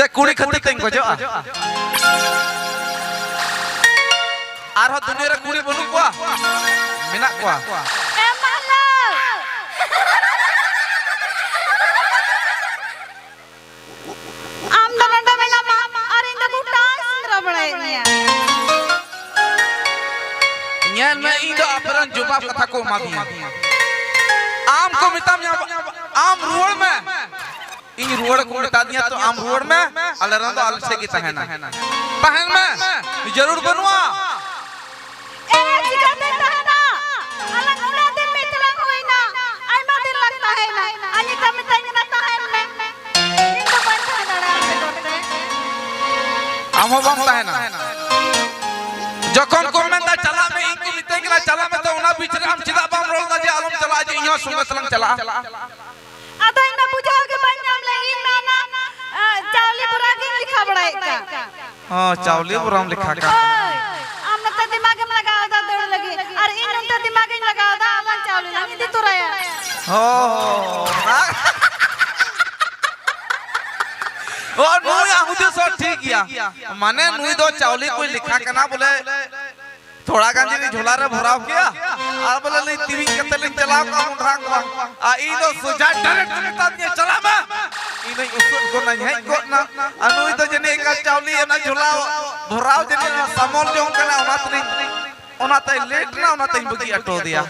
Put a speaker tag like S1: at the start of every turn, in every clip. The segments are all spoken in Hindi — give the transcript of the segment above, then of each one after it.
S1: से कुड़ी खती तें को जो आरो दुनिया रे कुड़ी बनु को मिना को
S2: आम दनडा मेला मामा अरे इंदा बुटास रबड़े
S1: न्यान में इंदा अपरन जवाब कथा को मा दिया आम को मिताम आम रुवड़ में इन रुवड़ को मिता दिया तो आम रुवड़ में अलरन तो अलसे की तहना पहन में जरूर बनवा
S2: ए सिखाते तहना अलग उड़ा दिन में चला कोई ना आई मा दिन लगता है ना अनि कम तंग ना तहन में इनको बंद कर दड़ा से करते
S1: आम हो बम तहना जखन को में दा चला में इनको मिते के चला में तो उना बीच रे हम चिदा बम रोल दा जे आलम चला जे इहो सुंग सलंग चला
S2: आता इना बुझा के पंजाब ले इन ना चावली बुरा के लिखा बड़ाई का
S1: हां चावली बुरा हम लिखा का
S2: हमने तो दिमाग में लगाओ दा दौड़ लगी और इन तो दिमाग में लगाओ दा आवन चावली ना दी तो रहा
S1: हो और नुई आहुदे सो ठीक किया माने नुई दो चावली कोई लिखा कना बोले थोड़ा गांजी ने झोला रे भराव किया आ बोले नहीं टीवी केते ले चलाओ का मुंडा को आ ई दो सुजा डायरेक्ट ता ने चला में ई नहीं उसको को नहीं है को ना अनुई तो जने का चावली ना झोला भराव जने समोल जो कना ओना तई लेट ना ओना तई बगी अटो दिया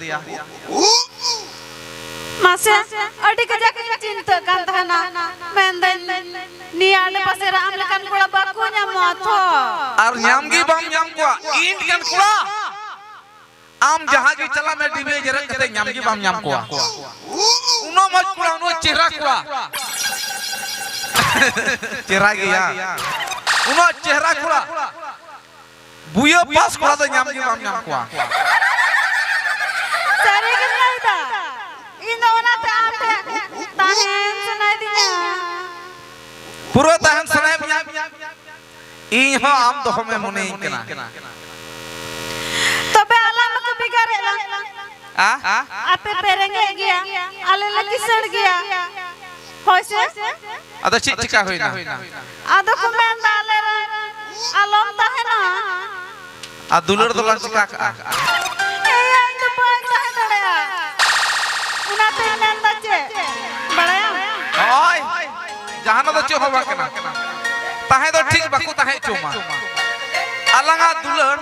S2: मासे अडी के जाके चिंता कान थाना मेंदन नियाले पासे राम लकन कोड़ा बाको nya माथो
S1: और न्यामगी बम न्याम को ईंट कन कोड़ा आम जहाज चला में डिबे जरक कते न्यामगी बम न्याम को उनो मत कोड़ा उनो चेहरा कोड़ा चेहरा गया उनो चेहरा कोड़ा बुयो पास कोड़ा तो न्यामगी बम न्याम को
S2: सारे के नहीं था इनो ना पे आते ताहें सुनाई दिया
S1: पूरा तहन सुनाई बिया ई हो आम दो में मुने कना
S2: तबे आलम को बिगाड़ेला
S1: आ
S2: आपे पेरेंगे गया आले लगी सड़ गया होसे
S1: अदा चिका होइना
S2: आदो को मैं डाले आलम ता है ना
S1: आ दुलर दुलन चिका
S2: ए आई तो पॉइंट है बड़या उना ते नंदा चे बड़या
S1: ओय जहां तो चो होबा कना ताहे तो ठीक बाकू ताहे चोमा अलंगा दुलर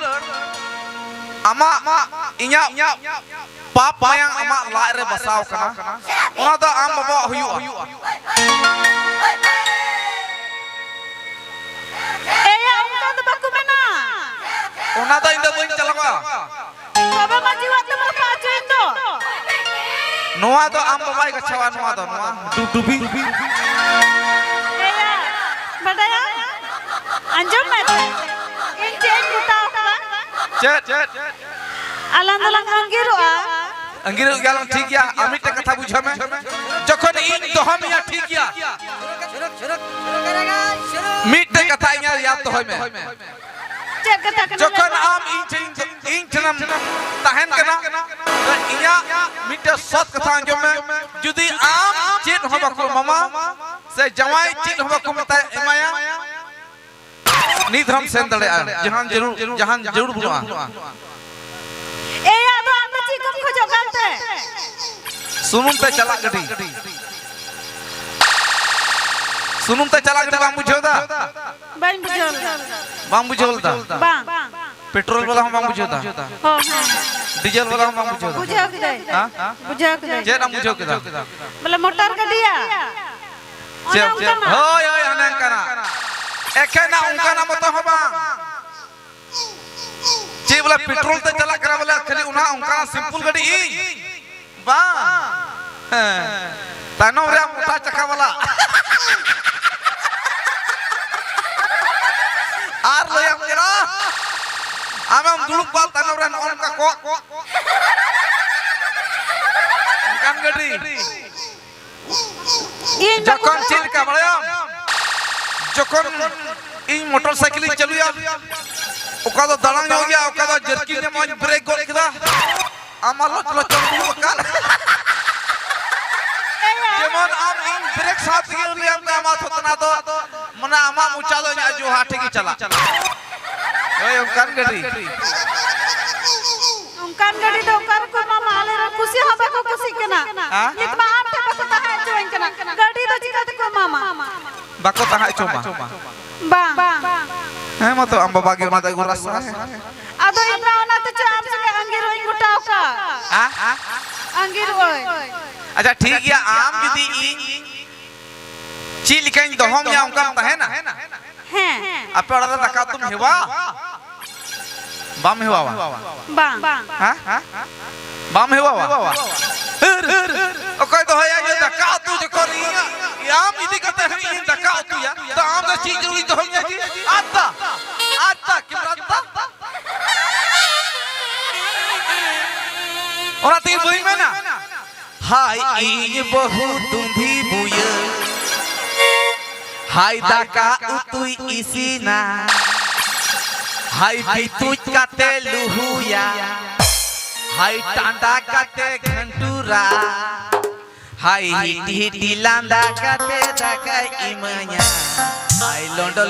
S1: आमा इnya पाप मायang आमा ला रे बसाव कना ओना तो आम बाबा हुयु
S2: ए उनका तो बाकू बना
S1: ओना तो इंदा बइन चलावा
S2: बाबा माजी वात मत पाचो इंदो
S1: नोआ तो आम बाबा गछवा नोआ तो नोआ डुबी
S2: बड़या अंजम मत इन चेन बताओ
S1: चेट
S2: अलंग अलंग
S1: अंगिरो गालम ठीक या अमित कथा बुझा में जखन इन तो हम या ठीक या मीट कथा या याद तो होय में जखन आम इन जन्म तहन कना तो इया मीट सत कथा अंजम में जुदी आम चेत होबा को मामा से जवाई चेत होबा को मता एमाया नीत हम सेन दड़े जहां जरूर बुआ
S2: ए याद आम ची कम खोजो करते
S1: सुनुम पे चला गडी बाम बुझोदा
S2: बन बुझोल
S1: बाम बुझोलदा
S2: बा
S1: पेट्रोल वाला हम बाम बुझोदा
S2: हो
S1: डीजल वाला हम बाम बुझोदा
S2: बुझो के दे बुझो के दे
S1: जे नाम बुझो के दा
S2: मतलब मोटर गडिया
S1: जे होय होय अनन कना एकेना उनका नाम तो होबा जे वाला पेट्रोल ते चला करा वाला खाली उना उनका सिंपल गाड़ी ई बा तानो रे मोटा चक्का वाला आर ले हम जरा हम दुलुक बाल तानो रे उनका को उनका गाड़ी जकन चीज का बड़या जकन इन मोटरसाइकिल चलुया ओका तो दलांग हो गया ओका तो जर्की ने मज ब्रेक गोल किदा आमा लच दुलु का जेमन आम इन ब्रेक साथ के लिए हम आमा थतना तो मना आमा मुचा दो जो हाथे की चला ओए उनकान गड़ी
S2: उनकान गड़ी तो उनकान को मामा आले रे खुशी होबे को खुशी केना नित मा आम थे बको तहां चोइन केना गड़ी तो जिका को मामा
S1: बाको तहां चोमा
S2: बा
S1: है मतो अम्बा बागे माता गुरास
S2: अदो इना ओना तो चाप से अंगीर ओइ गुटाव का अंगीर ओइ
S1: अच्छा ठीक है आम विधि ची लिखाइन दहम या उनका है ना
S2: हैं
S1: आपे ऑर्डर रखा तुम हेवा बाम हेवा
S2: बा
S1: हां बाम हेवा ओके तो है ये धक्का तू जो करी आम विधि करते हैं ये धक्का तू या तो आम का चीज जरूरी तो होनी चाहिए आता आता किमरता और आती बुई में ना हाय ई बहु दुंधी बुय हाय दाका उतुई इसीना हाय बितुई काते लुहुया हाय टांडा काते घंटुरा हाय हिटी हिटी लांदा काते दाका इमanya हाय लोंडो